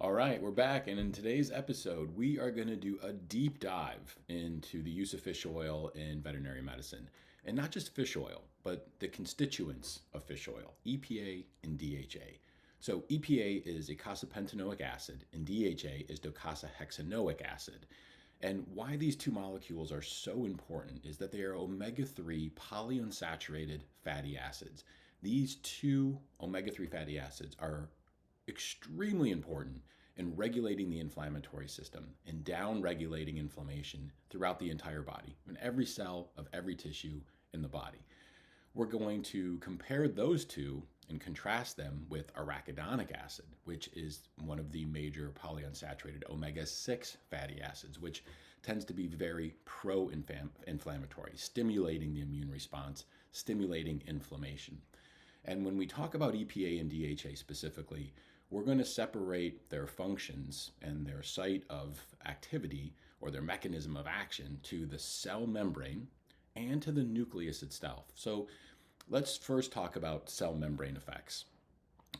All right, we're back, and in today's episode, we are going to do a deep dive into the use of fish oil in veterinary medicine. And not just fish oil, but the constituents of fish oil, EPA and DHA. So, EPA is eicosapentaenoic acid, and DHA is docosahexaenoic acid. And why these two molecules are so important is that they are omega 3 polyunsaturated fatty acids. These two omega 3 fatty acids are extremely important in regulating the inflammatory system and down regulating inflammation throughout the entire body, in every cell of every tissue in the body. We're going to compare those two and contrast them with arachidonic acid, which is one of the major polyunsaturated omega 6 fatty acids, which tends to be very pro inflammatory, stimulating the immune response, stimulating inflammation. And when we talk about EPA and DHA specifically, we're going to separate their functions and their site of activity or their mechanism of action to the cell membrane and to the nucleus itself. So let's first talk about cell membrane effects.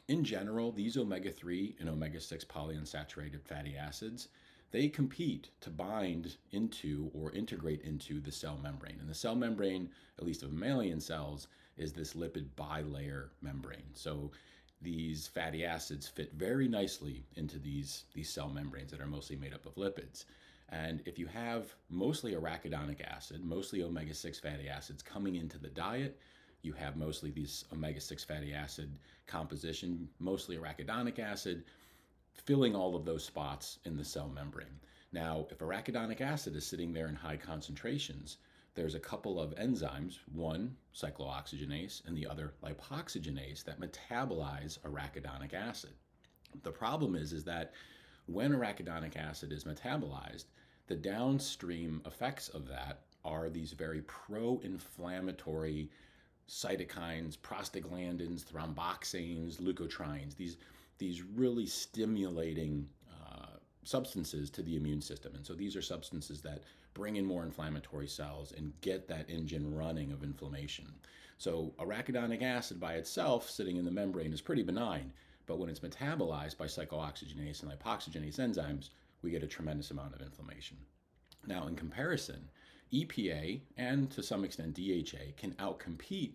In general, these omega 3 and omega 6 polyunsaturated fatty acids, they compete to bind into or integrate into the cell membrane. And the cell membrane, at least of mammalian cells, is this lipid bilayer membrane. So these fatty acids fit very nicely into these cell membranes that are mostly made up of lipids. And if you have mostly arachidonic acid, mostly omega 6 fatty acids coming into the diet, you have mostly these omega 6 fatty acid composition, mostly arachidonic acid, filling all of those spots in the cell membrane. Now, if arachidonic acid is sitting there in high concentrations, there's a couple of enzymes, one cyclooxygenase and the other lipoxygenase, that metabolize arachidonic acid. The problem is that when arachidonic acid is metabolized, the downstream effects of that are these very pro-inflammatory cytokines, prostaglandins, thromboxanes, leukotrienes, these really stimulating substances to the immune system. And so these are substances that bring in more inflammatory cells and get that engine running of inflammation. So arachidonic acid by itself sitting in the membrane is pretty benign, but when it's metabolized by cyclooxygenase and lipoxygenase enzymes, we get a tremendous amount of inflammation. Now, in comparison, EPA and to some extent DHA can outcompete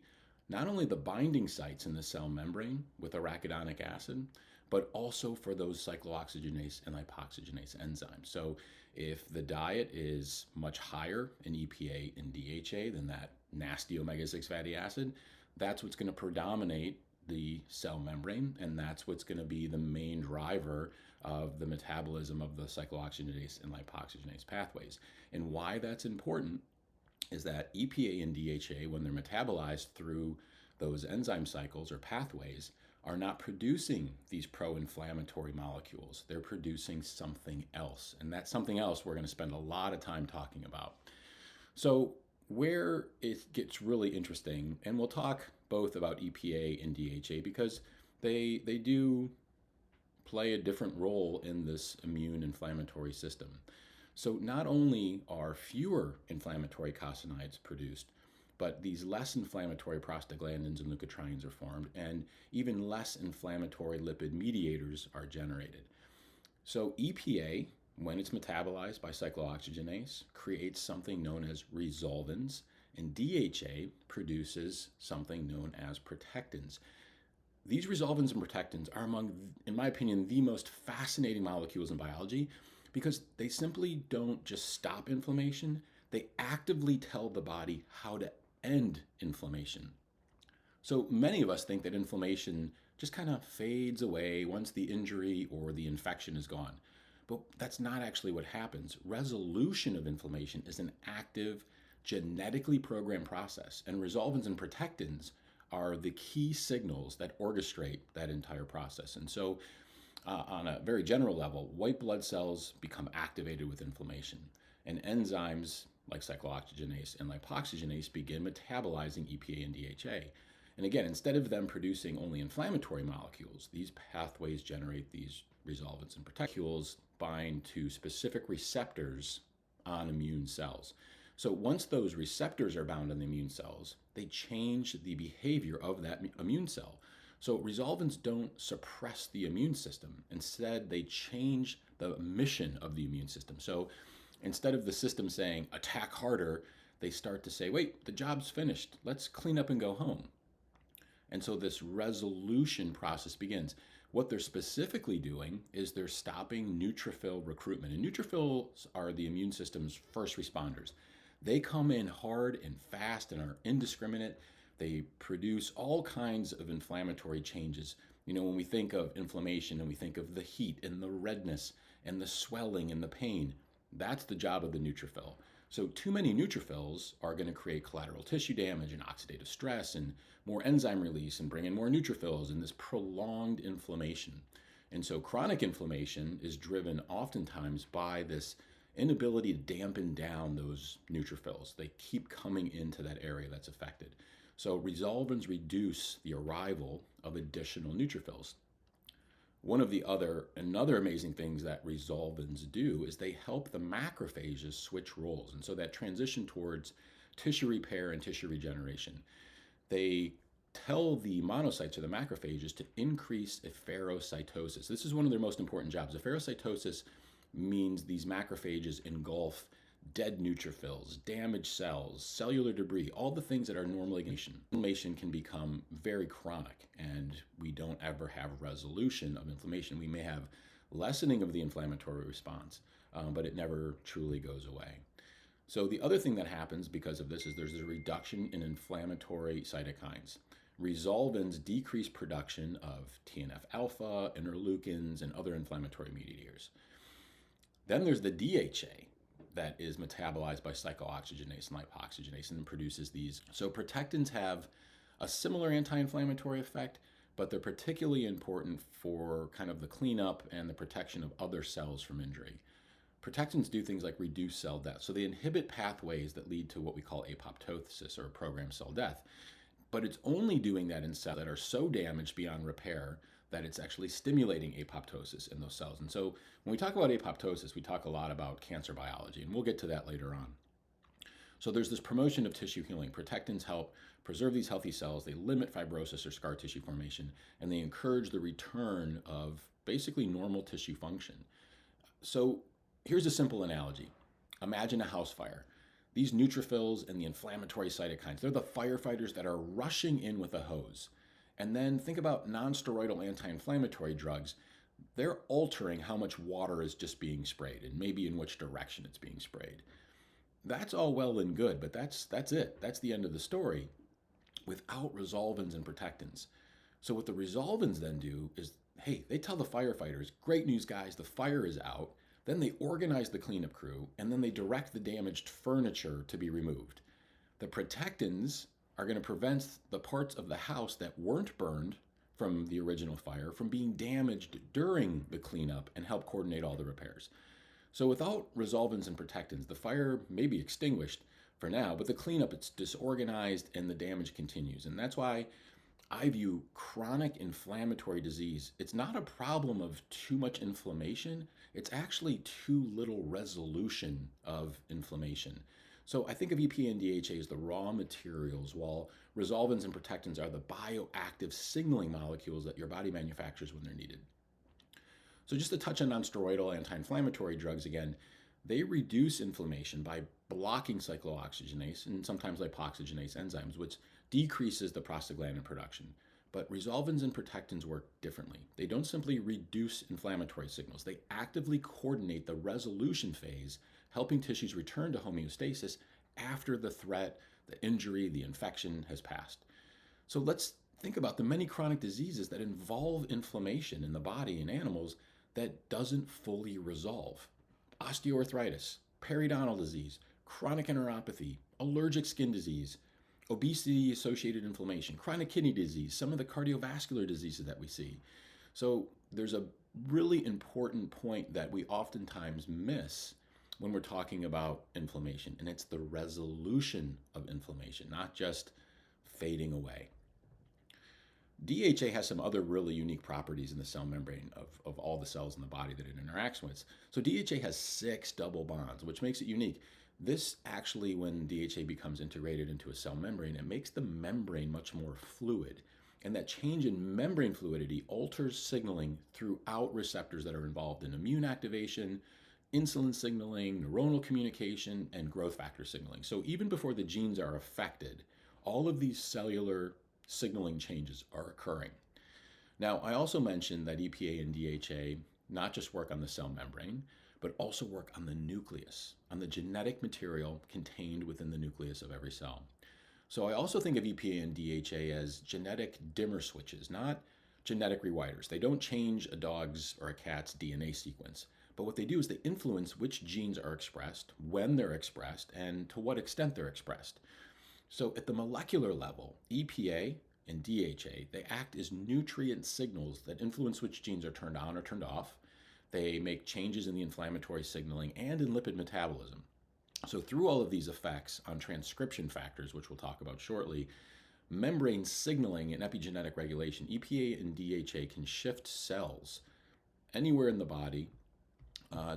not only the binding sites in the cell membrane with arachidonic acid, but also for those cyclooxygenase and lipoxygenase enzymes. So if the diet is much higher in EPA and DHA than that nasty omega 6 fatty acid, that's what's going to predominate the cell membrane, and that's what's going to be the main driver of the metabolism of the cyclooxygenase and lipoxygenase pathways. And why that's important is that EPA and DHA, when they're metabolized through those enzyme cycles or pathways, are not producing these pro-inflammatory molecules. They're producing something else. And that something else we're going to spend a lot of time talking about. So where it gets really interesting, and we'll talk both about EPA and DHA because they do play a different role in this immune inflammatory system. So not only are fewer inflammatory eicosanoids produced, but these less inflammatory prostaglandins and leukotrienes are formed, and even less inflammatory lipid mediators are generated. So EPA, when it's metabolized by cyclooxygenase, creates something known as resolvins, and DHA produces something known as protectins. These resolvins and protectins are among, in my opinion, the most fascinating molecules in biology because they simply don't just stop inflammation, they actively tell the body how to end inflammation. So many of us think that inflammation just kind of fades away once the injury or the infection is gone. But that's not actually what happens. Resolution of inflammation is an active, genetically programmed process, and resolvins and protectins are the key signals that orchestrate that entire process. And so on a very general level, white blood cells become activated with inflammation, and enzymes like cyclooxygenase and lipoxygenase begin metabolizing EPA and DHA. And again, instead of them producing only inflammatory molecules, these pathways generate these resolvins and protections bind to specific receptors on immune cells. So once those receptors are bound on the immune cells, they change the behavior of that immune cell. So resolvins don't suppress the immune system. Instead, they change the mission of the immune system. So instead of the system saying attack harder, they start to say, wait, the job's finished. Let's clean up and go home. And so this resolution process begins. What they're specifically doing is they're stopping neutrophil recruitment. And neutrophils are the immune system's first responders. They come in hard and fast and are indiscriminate. They produce all kinds of inflammatory changes. You know, when we think of inflammation and we think of the heat and the redness and the swelling and the pain, that's the job of the neutrophil. So too many neutrophils are going to create collateral tissue damage and oxidative stress and more enzyme release and bring in more neutrophils and this prolonged inflammation. And so chronic inflammation is driven oftentimes by this inability to dampen down those neutrophils. They keep coming into that area that's affected. So resolvins reduce the arrival of additional neutrophils. One of the another amazing things that resolvins do is they help the macrophages switch roles. And so that transition towards tissue repair and tissue regeneration. They tell the monocytes or the macrophages to increase efferocytosis. This is one of their most important jobs. Efferocytosis means these macrophages engulf dead neutrophils, damaged cells, cellular debris, all the things that are normally inflammation can become very chronic, and we don't ever have resolution of inflammation. We may have lessening of the inflammatory response, but it never truly goes away. So the other thing that happens because of this is there's a reduction in inflammatory cytokines. Resolvins decrease production of TNF alpha, interleukins, and other inflammatory mediators. Then there's the DHA that is metabolized by cyclooxygenase and lipoxygenase and produces these. So protectins have a similar anti-inflammatory effect, but they're particularly important for kind of the cleanup and the protection of other cells from injury. Protectins do things like reduce cell death. So they inhibit pathways that lead to what we call apoptosis or programmed cell death. But it's only doing that in cells that are so damaged beyond repair that it's actually stimulating apoptosis in those cells. And so when we talk about apoptosis, we talk a lot about cancer biology, and we'll get to that later on. So there's this promotion of tissue healing. Protectins help preserve these healthy cells. They limit fibrosis or scar tissue formation, and they encourage the return of basically normal tissue function. So here's a simple analogy. Imagine a house fire. These neutrophils and the inflammatory cytokines, they're the firefighters that are rushing in with a hose. And then think about non-steroidal anti-inflammatory drugs. They're altering how much water is just being sprayed and maybe in which direction it's being sprayed. That's all well and good, but that's it. That's the end of the story without resolvins and protectins. So what the resolvins then do is, hey, they tell the firefighters, great news guys, the fire is out. Then they organize the cleanup crew, and then they direct the damaged furniture to be removed. The protectins are going to prevent the parts of the house that weren't burned from the original fire from being damaged during the cleanup and help coordinate all the repairs. So without resolvins and protectins, the fire may be extinguished for now, but the cleanup, it's disorganized and the damage continues. And that's why I view chronic inflammatory disease, it's not a problem of too much inflammation, it's actually too little resolution of inflammation. So I think of EPA and DHA as the raw materials, while resolvins and protectins are the bioactive signaling molecules that your body manufactures when they're needed. So just to touch on non-steroidal anti-inflammatory drugs again, they reduce inflammation by blocking cyclooxygenase and sometimes lipoxygenase enzymes, which decreases the prostaglandin production. But resolvins and protectins work differently. They don't simply reduce inflammatory signals. They actively coordinate the resolution phase, helping tissues return to homeostasis after the threat, the injury, the infection has passed. So let's think about the many chronic diseases that involve inflammation in the body in animals that doesn't fully resolve. Osteoarthritis, periodontal disease, chronic enteropathy, allergic skin disease, obesity-associated inflammation, chronic kidney disease, some of the cardiovascular diseases that we see. So there's a really important point that we oftentimes miss when we're talking about inflammation, and it's the resolution of inflammation, not just fading away. DHA has some other really unique properties in the cell membrane of all the cells in the body that it interacts with. So DHA has 6 double bonds, which makes it unique. This actually, when DHA becomes integrated into a cell membrane, it makes the membrane much more fluid. And that change in membrane fluidity alters signaling throughout receptors that are involved in immune activation, insulin signaling, neuronal communication, and growth factor signaling. So even before the genes are affected, all of these cellular signaling changes are occurring. Now, I also mentioned that EPA and DHA not just work on the cell membrane, but also work on the nucleus, on the genetic material contained within the nucleus of every cell. So I also think of EPA and DHA as genetic dimmer switches, not genetic rewriters. They don't change a dog's or a cat's DNA sequence, but what they do is they influence which genes are expressed, when they're expressed, and to what extent they're expressed. So at the molecular level, EPA and DHA, they act as nutrient signals that influence which genes are turned on or turned off. They make changes in the inflammatory signaling and in lipid metabolism. So through all of these effects on transcription factors, which we'll talk about shortly, membrane signaling and epigenetic regulation, EPA and DHA can shift cells anywhere in the body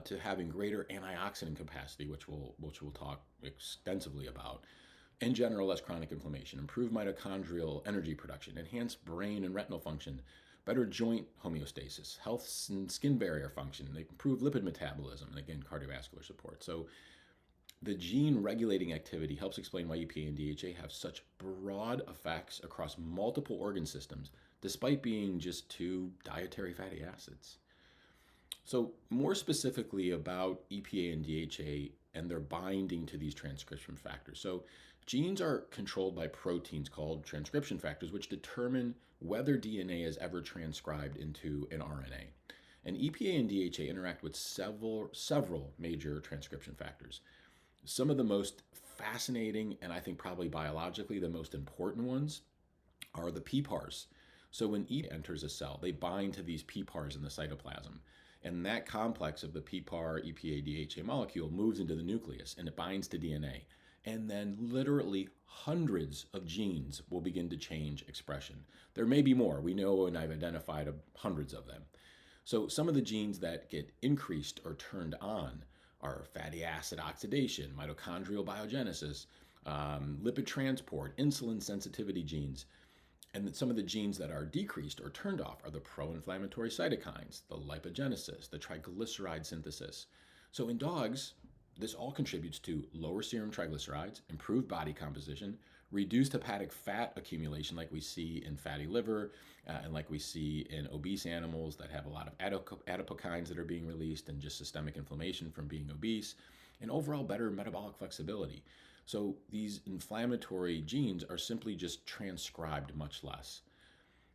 to having greater antioxidant capacity, which we'll talk extensively about. In general, less chronic inflammation, improved mitochondrial energy production, enhanced brain and retinal function, better joint homeostasis, health and skin barrier function. They improve lipid metabolism, and again, cardiovascular support. So the gene regulating activity helps explain why EPA and DHA have such broad effects across multiple organ systems, despite being just two dietary fatty acids. So more specifically about EPA and DHA and their binding to these transcription factors. So genes are controlled by proteins called transcription factors, which determine whether DNA is ever transcribed into an RNA. And EPA and DHA interact with several major transcription factors. Some of the most fascinating, and I think probably biologically the most important ones, are the PPARs. So when EPA enters a cell, they bind to these PPARs in the cytoplasm. And that complex of the PPAR, EPA, DHA molecule moves into the nucleus and it binds to DNA. And then literally hundreds of genes will begin to change expression. There may be more. We know, and I've identified hundreds of them. So some of the genes that get increased or turned on are fatty acid oxidation, mitochondrial biogenesis, lipid transport, insulin sensitivity genes. And some of the genes that are decreased or turned off are the pro-inflammatory cytokines, the lipogenesis, the triglyceride synthesis. So in dogs, this all contributes to lower serum triglycerides, improved body composition, reduced hepatic fat accumulation like we see in fatty liver, and like we see in obese animals that have a lot of adipokines that are being released and just systemic inflammation from being obese, and overall better metabolic flexibility. So these inflammatory genes are simply just transcribed much less.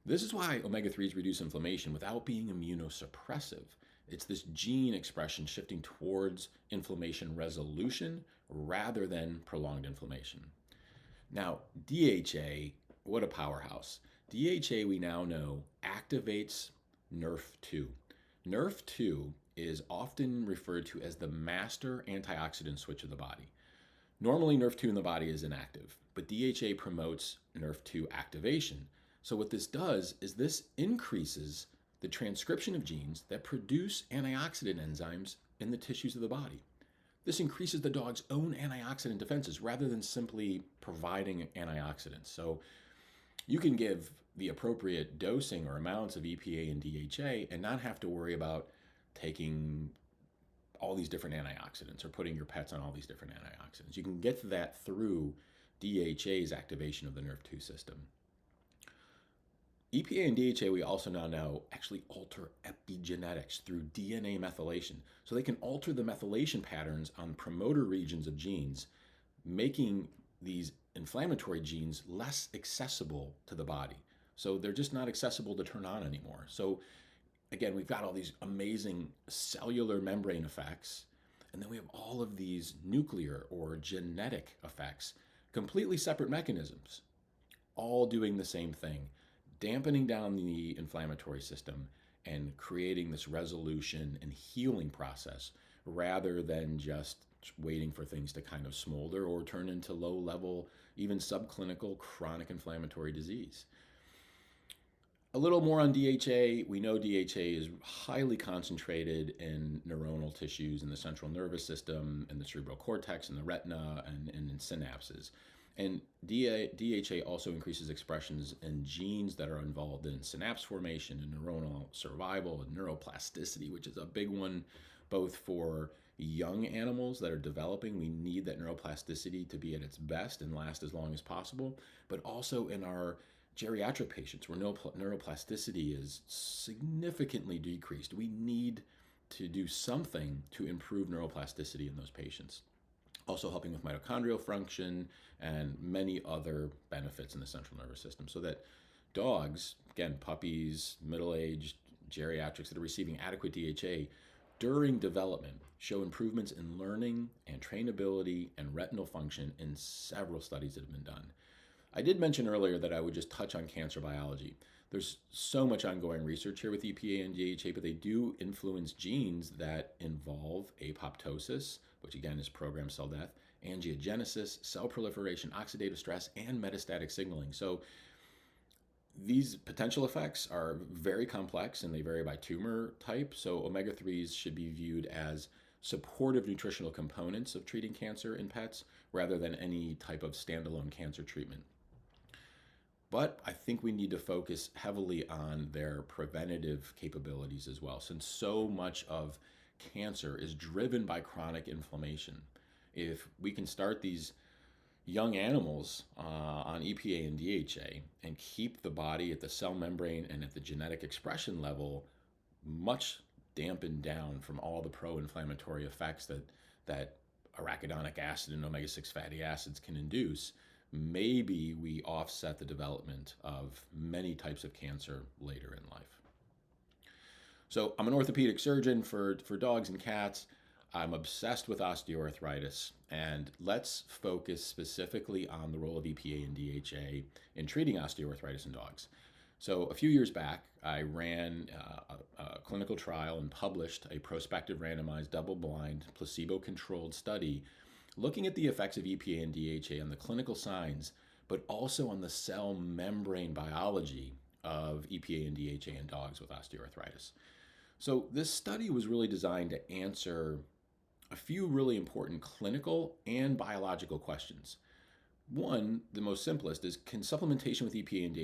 This is why omega-3s reduce inflammation without being immunosuppressive. It's this gene expression shifting towards inflammation resolution rather than prolonged inflammation. Now, DHA, what a powerhouse. DHA, we now know, activates NRF2. NRF2 is often referred to as the master antioxidant switch of the body. Normally, NRF2 in the body is inactive, but DHA promotes NRF2 activation. So what this does is this increases the transcription of genes that produce antioxidant enzymes in the tissues of the body. This increases the dog's own antioxidant defenses rather than simply providing antioxidants. So you can give the appropriate dosing or amounts of EPA and DHA and not have to worry about taking all these different antioxidants or putting your pets on all these different antioxidants. You can get to that through DHA's activation of the NRF2 system. EPA and DHA, we also now know, actually alter epigenetics through DNA methylation. So they can alter the methylation patterns on promoter regions of genes, making these inflammatory genes less accessible to the body. So they're just not accessible to turn on anymore. So again, we've got all these amazing cellular membrane effects, and then we have all of these nuclear or genetic effects, completely separate mechanisms, all doing the same thing, dampening down the inflammatory system and creating this resolution and healing process rather than just waiting for things to kind of smolder or turn into low-level, even subclinical chronic inflammatory disease. A little more on DHA. We know DHA is highly concentrated in neuronal tissues in the central nervous system, in the cerebral cortex, in the retina, and in synapses. And DHA also increases expressions in genes that are involved in synapse formation and neuronal survival and neuroplasticity, which is a big one both for young animals that are developing. We need that neuroplasticity to be at its best and last as long as possible, but also in our geriatric patients where neuroplasticity is significantly decreased. We need to do something to improve neuroplasticity in those patients. Also helping with mitochondrial function and many other benefits in the central nervous system, so that dogs, again, puppies, middle-aged, geriatrics that are receiving adequate DHA during development show improvements in learning and trainability and retinal function in several studies that have been done. I did mention earlier that I would just touch on cancer biology. There's so much ongoing research here with EPA and DHA, but they do influence genes that involve apoptosis, which again is programmed cell death, angiogenesis, cell proliferation, oxidative stress, and metastatic signaling. So these potential effects are very complex and they vary by tumor type. So omega-3s should be viewed as supportive nutritional components of treating cancer in pets rather than any type of standalone cancer treatment. But I think we need to focus heavily on their preventative capabilities as well, since so much of cancer is driven by chronic inflammation. If we can start these young animals on EPA and DHA and keep the body at the cell membrane and at the genetic expression level much dampened down from all the pro-inflammatory effects that arachidonic acid and omega-6 fatty acids can induce, maybe we offset the development of many types of cancer later in life. So I'm an orthopedic surgeon for dogs and cats. I'm obsessed with osteoarthritis, and let's focus specifically on the role of EPA and DHA in treating osteoarthritis in dogs. So a few years back, I ran a clinical trial and published a prospective randomized double-blind placebo-controlled study looking at the effects of EPA and DHA on the clinical signs, but also on the cell membrane biology of EPA and DHA in dogs with osteoarthritis. So this study was really designed to answer a few really important clinical and biological questions. One, the most simplest, is can supplementation with EPA and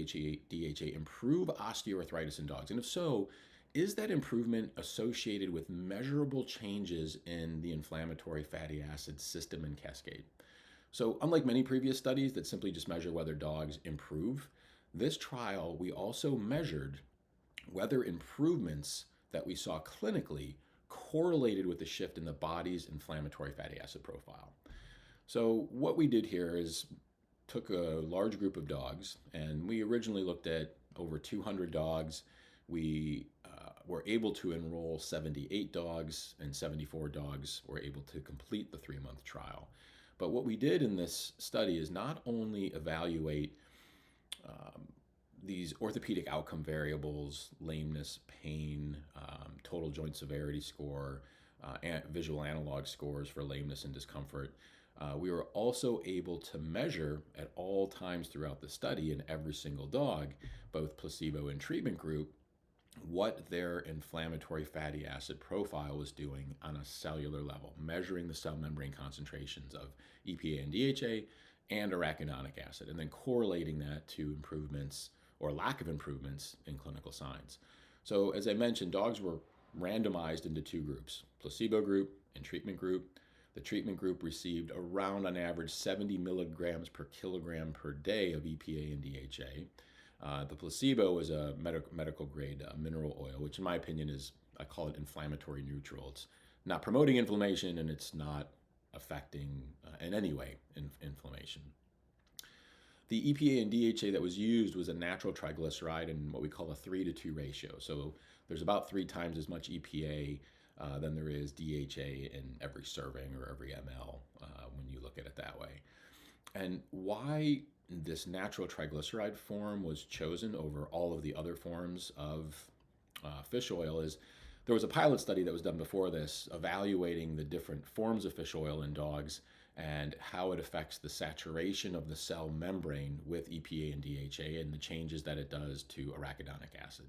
DHA improve osteoarthritis in dogs? And if so, is that improvement associated with measurable changes in the inflammatory fatty acid system and cascade? So unlike many previous studies that simply just measure whether dogs improve, this trial we also measured whether improvements that we saw clinically correlated with the shift in the body's inflammatory fatty acid profile. So what we did here is took a large group of dogs, and we originally looked at over 200 dogs. We were able to enroll 78 dogs, and 74 dogs were able to complete the 3-month trial. But what we did in this study is not only evaluate these orthopedic outcome variables, lameness, pain, total joint severity score, and visual analog scores for lameness and discomfort. We were also able to measure at all times throughout the study in every single dog, both placebo and treatment group, what their inflammatory fatty acid profile was doing on a cellular level, measuring the cell membrane concentrations of EPA and DHA and arachidonic acid, and then correlating that to improvements or lack of improvements in clinical signs. So as I mentioned, dogs were randomized into 2 groups, placebo group and treatment group. The treatment group received around on average 70 milligrams per kilogram per day of EPA and DHA. The placebo was a medical grade mineral oil, which in my opinion is, I call it inflammatory neutral. It's not promoting inflammation and it's not affecting in any way inflammation. The EPA and DHA that was used was a natural triglyceride in what we call a 3-to-2 ratio. So there's about 3 times as much EPA than there is DHA in every serving or every ml when you look at it that way. And why this natural triglyceride form was chosen over all of the other forms of fish oil is there was a pilot study that was done before this evaluating the different forms of fish oil in dogs and how it affects the saturation of the cell membrane with EPA and DHA and the changes that it does to arachidonic acid.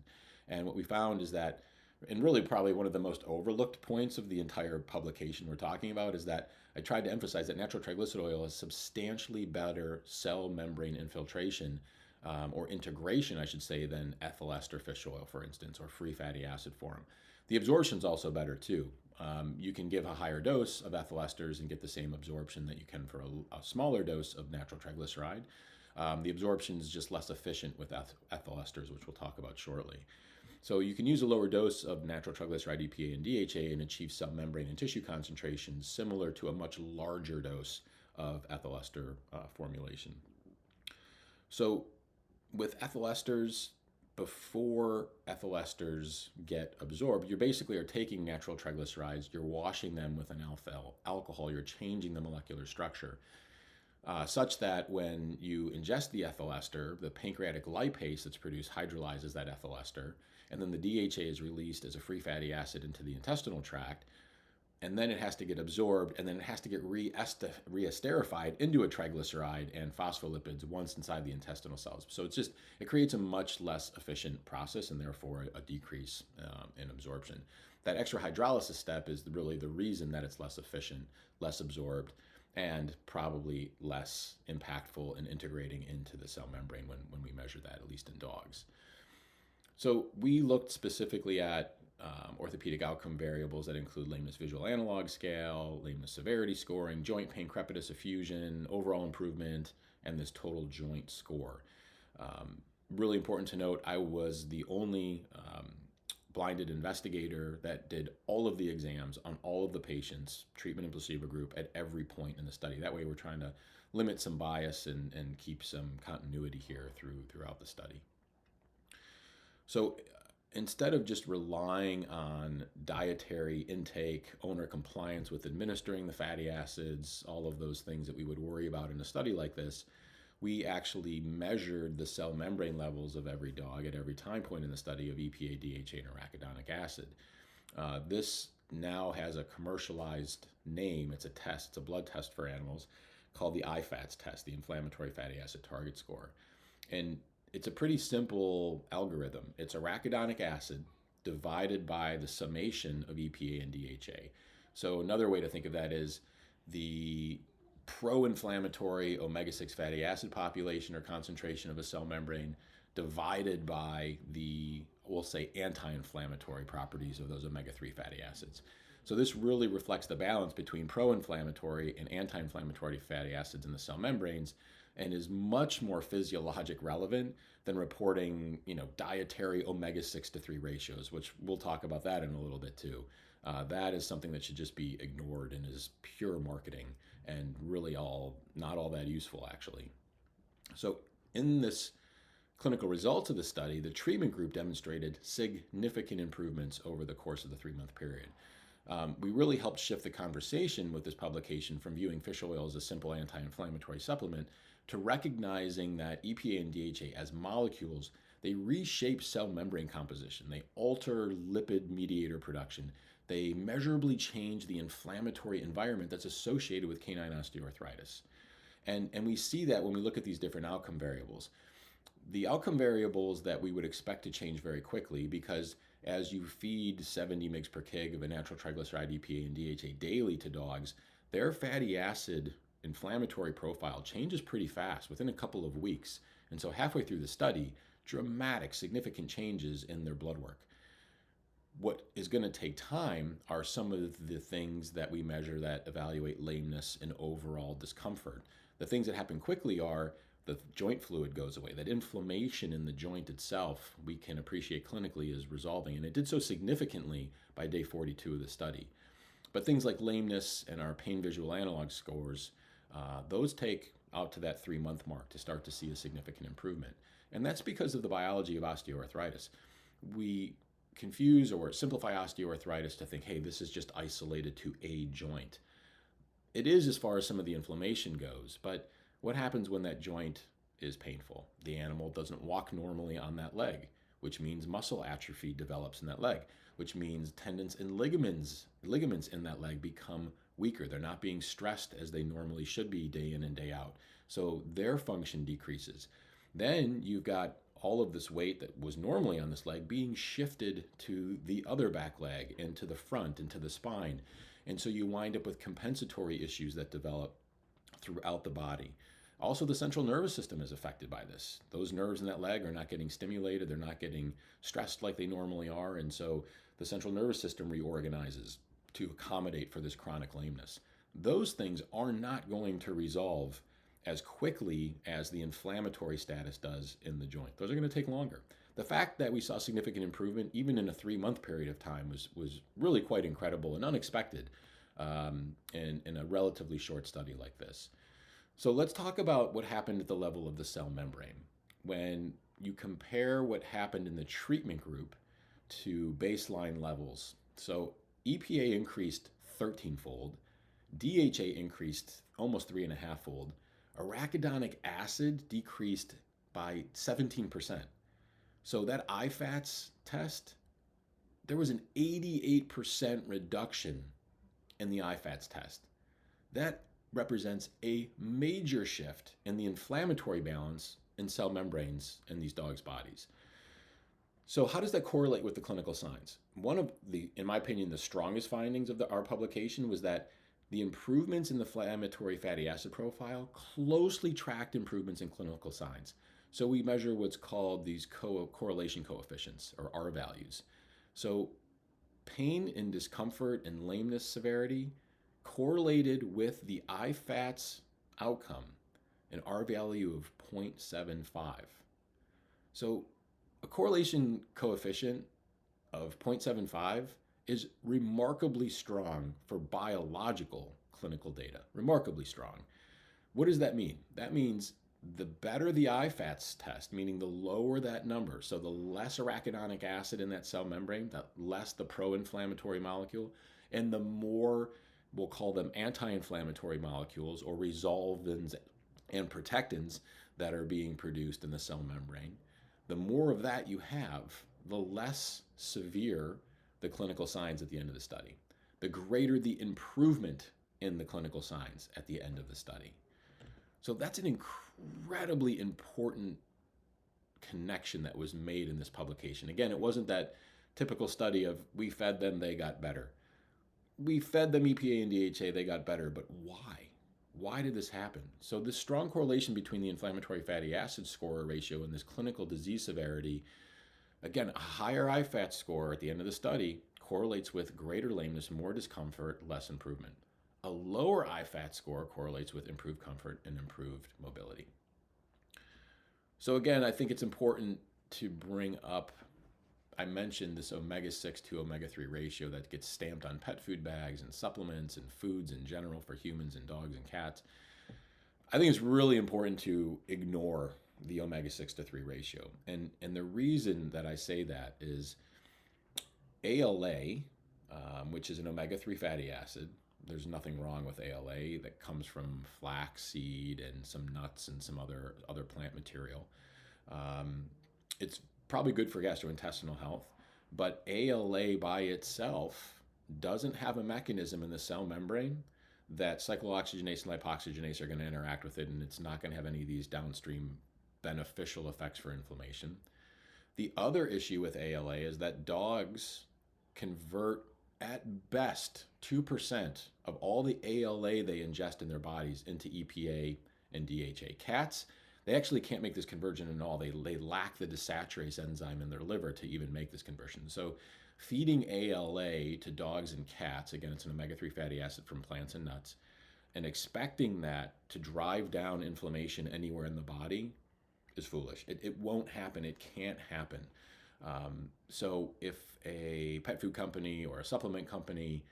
And what we found is that And really, probably one of the most overlooked points of the entire publication we're talking about is that I tried to emphasize that natural triglycerid oil has substantially better cell membrane infiltration, or integration, I should say, than ethyl ester fish oil, for instance, or free fatty acid form. The absorption is also better too. You can give a higher dose of ethyl esters and get the same absorption that you can for a smaller dose of natural triglyceride. The absorption is just less efficient with ethyl esters, which we'll talk about shortly. So you can use a lower dose of natural triglyceride EPA and DHA and achieve cell membrane and tissue concentrations similar to a much larger dose of ethyl ester formulation. So with ethyl esters, before ethyl esters get absorbed, you basically are taking natural triglycerides, you're washing them with an alcohol, you're changing the molecular structure. Such that when you ingest the ethyl ester, the pancreatic lipase that's produced hydrolyzes that ethyl ester, and then the DHA is released as a free fatty acid into the intestinal tract, and then it has to get absorbed, and then it has to get re-esterified into a triglyceride and phospholipids once inside the intestinal cells. So it creates a much less efficient process and therefore a decrease in absorption. That extra hydrolysis step is really the reason that it's less efficient, less absorbed, and probably less impactful in integrating into the cell membrane when we measure that, at least in dogs. So we looked specifically at orthopedic outcome variables that include lameness visual analog scale, lameness severity scoring, joint pain crepitus effusion, overall improvement, and this total joint score. Really important to note, I was the only blinded investigator that did all of the exams on all of the patients, treatment and placebo group, at every point in the study. That way we're trying to limit some bias and keep some continuity here throughout the study. So instead of just relying on dietary intake, owner compliance with administering the fatty acids, all of those things that we would worry about in a study like this, we actually measured the cell membrane levels of every dog at every time point in the study of EPA, DHA, and arachidonic acid. This now has a commercialized name. It's a test. It's a blood test for animals called the IFATS test, the Inflammatory Fatty Acid Target Score. And it's a pretty simple algorithm. It's arachidonic acid divided by the summation of EPA and DHA. So another way to think of that is the pro-inflammatory omega-6 fatty acid population or concentration of a cell membrane divided by the, we'll say, anti-inflammatory properties of those omega-3 fatty acids. So this really reflects the balance between pro-inflammatory and anti-inflammatory fatty acids in the cell membranes, and is much more physiologic relevant than reporting, dietary omega-6 to 3 ratios, which we'll talk about that in a little bit too. That is something that should just be ignored and is pure marketing and really not all that useful actually. So in this clinical results of the study, the treatment group demonstrated significant improvements over the course of the 3-month period. We really helped shift the conversation with this publication from viewing fish oil as a simple anti-inflammatory supplement to recognizing that EPA and DHA as molecules, they reshape cell membrane composition, they alter lipid mediator production, they measurably change the inflammatory environment that's associated with canine osteoarthritis. And we see that when we look at these different outcome variables. The outcome variables that we would expect to change very quickly, because as you feed 70 mg per kg of a natural triglyceride EPA and DHA daily to dogs, their fatty acid inflammatory profile changes pretty fast within a couple of weeks. And so halfway through the study, dramatic, significant changes in their blood work. What is going to take time are some of the things that we measure that evaluate lameness and overall discomfort. The things that happen quickly are the joint fluid goes away. That inflammation in the joint itself, we can appreciate clinically is resolving. And it did so significantly by day 42 of the study. But things like lameness and our pain visual analog scores, those take out to that 3-month mark to start to see a significant improvement. And that's because of the biology of osteoarthritis. We confuse or simplify osteoarthritis to think, hey, this is just isolated to a joint. It is as far as some of the inflammation goes, but what happens when that joint is painful? The animal doesn't walk normally on that leg, which means muscle atrophy develops in that leg, which means tendons and ligaments in that leg become weaker. They're not being stressed as they normally should be day in and day out. So their function decreases. Then you've got all of this weight that was normally on this leg being shifted to the other back leg and to the front and to the spine. And so you wind up with compensatory issues that develop throughout the body. Also, the central nervous system is affected by this. Those nerves in that leg are not getting stimulated, they're not getting stressed like they normally are, and so the central nervous system reorganizes to accommodate for this chronic lameness. Those things are not going to resolve as quickly as the inflammatory status does in the joint. Those are going to take longer. The fact that we saw significant improvement, even in a 3-month period of time, was really quite incredible and unexpected in a relatively short study like this. So let's talk about what happened at the level of the cell membrane. When you compare what happened in the treatment group to baseline levels, so EPA increased 13-fold, DHA increased almost 3.5-fold, arachidonic acid decreased by 17%. So that IFATS test, there was an 88% reduction in the IFATS test. That represents a major shift in the inflammatory balance in cell membranes in these dogs' bodies. So how does that correlate with the clinical signs? One of the, in my opinion, the strongest findings of our publication was that the improvements in the inflammatory fatty acid profile closely tracked improvements in clinical signs. So we measure what's called these correlation coefficients, or R values. So pain and discomfort and lameness severity correlated with the IFATS outcome, an R value of 0.75. So a correlation coefficient of 0.75 is remarkably strong for biological clinical data, remarkably strong. What does that mean? That means the better the IFATS test, meaning the lower that number, so the less arachidonic acid in that cell membrane, the less the pro-inflammatory molecule, and the more, we'll call them anti-inflammatory molecules or resolvins and protectins that are being produced in the cell membrane. The more of that you have, the less severe the clinical signs at the end of the study, the greater the improvement in the clinical signs at the end of the study. So that's an incredibly important connection that was made in this publication. Again, it wasn't that typical study of we fed them, they got better. We fed them EPA and DHA, they got better, but why? Why did this happen? So this strong correlation between the inflammatory fatty acid score ratio and this clinical disease severity, again, a higher IFAT score at the end of the study correlates with greater lameness, more discomfort, less improvement. A lower IFAT score correlates with improved comfort and improved mobility. So again, I think it's important to bring up, I mentioned this omega-6 to omega-3 ratio that gets stamped on pet food bags and supplements and foods in general for humans and dogs and cats. I think it's really important to ignore the omega-6 to 3 ratio. And the reason that I say that is ALA, which is an omega-3 fatty acid. There's nothing wrong with ALA that comes from flaxseed and some nuts and some other plant material. It's probably good for gastrointestinal health, but ALA by itself doesn't have a mechanism in the cell membrane that cyclooxygenase and lipoxygenase are going to interact with it, and it's not going to have any of these downstream beneficial effects for inflammation. The other issue with ALA is that dogs convert at best 2% of all the ALA they ingest in their bodies into EPA and DHA. Cats, they actually can't make this conversion at all. They lack the desaturase enzyme in their liver to even make this conversion. So feeding ALA to dogs and cats, again, it's an omega-3 fatty acid from plants and nuts, and expecting that to drive down inflammation anywhere in the body is foolish. It won't happen. It can't happen. So if a pet food company or a supplement company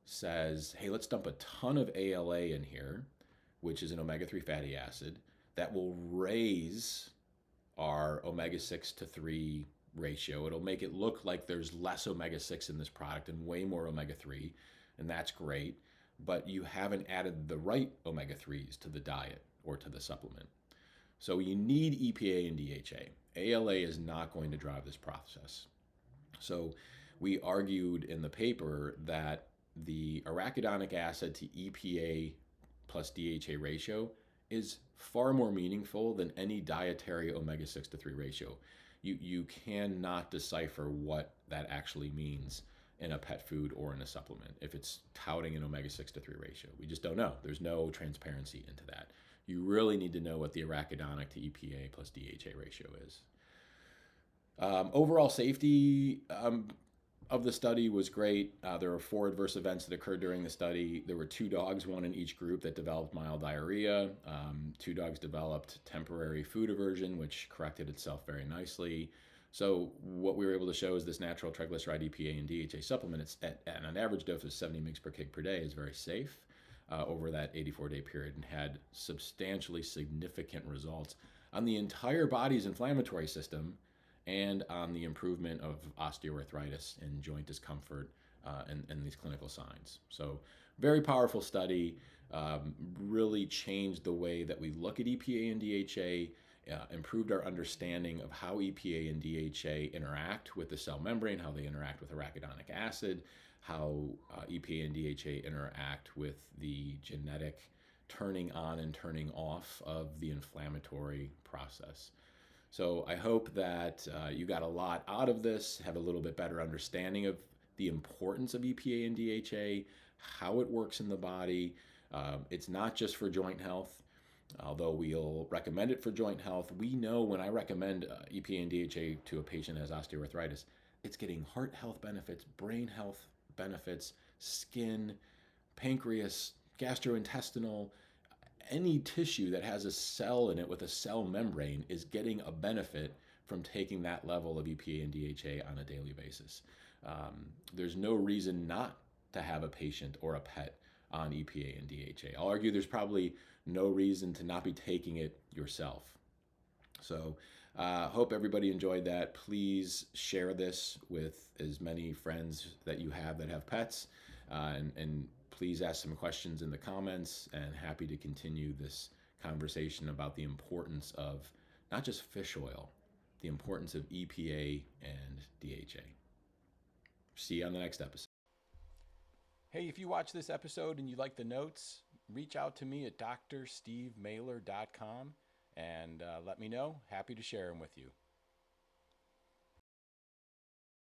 says, hey, let's dump a ton of ALA in here, which is an omega-3 fatty acid, that will raise our omega-6 to 3 ratio. It'll make it look like there's less omega-6 in this product and way more omega-3, and that's great, but you haven't added the right omega-3s to the diet or to the supplement. So you need EPA and DHA. ALA is not going to drive this process. So we argued in the paper that the arachidonic acid to EPA plus DHA ratio is far more meaningful than any dietary omega-6 to 3 ratio. You cannot decipher what that actually means in a pet food or in a supplement if it's touting an omega-6 to 3 ratio. We just don't know. There's no transparency into that. You really need to know what the arachidonic to EPA plus DHA ratio is. Overall safety of the study was great. There were 4 adverse events that occurred during the study. There were 2 dogs, 1 in each group, that developed mild diarrhea. 2 dogs developed temporary food aversion, which corrected itself very nicely. So what we were able to show is this natural triglyceride EPA and DHA supplement, it's at an average dose of 70 mg per kg per day, is very safe over that 84-day period, and had substantially significant results on the entire body's inflammatory system and on the improvement of osteoarthritis and joint discomfort and these clinical signs. So very powerful study, really changed the way that we look at EPA and DHA, improved our understanding of how EPA and DHA interact with the cell membrane, how they interact with arachidonic acid, how EPA and DHA interact with the genetic turning on and turning off of the inflammatory process. So I hope that you got a lot out of this, have a little bit better understanding of the importance of EPA and DHA, how it works in the body. It's not just for joint health, although we'll recommend it for joint health. We know when I recommend EPA and DHA to a patient who has osteoarthritis, it's getting heart health benefits, brain health benefits, skin, pancreas, gastrointestinal, any tissue that has a cell in it with a cell membrane is getting a benefit from taking that level of EPA and DHA on a daily basis. There's no reason not to have a patient or a pet on EPA and DHA. I'll argue there's probably no reason to not be taking it yourself. So hope everybody enjoyed that. Please share this with as many friends that you have that have pets, and please ask some questions in the comments, and happy to continue this conversation about the importance of not just fish oil, the importance of EPA and DHA. See you on the next episode. Hey, if you watch this episode and you like the notes, reach out to me at drstevemailer.com and let me know. Happy to share them with you.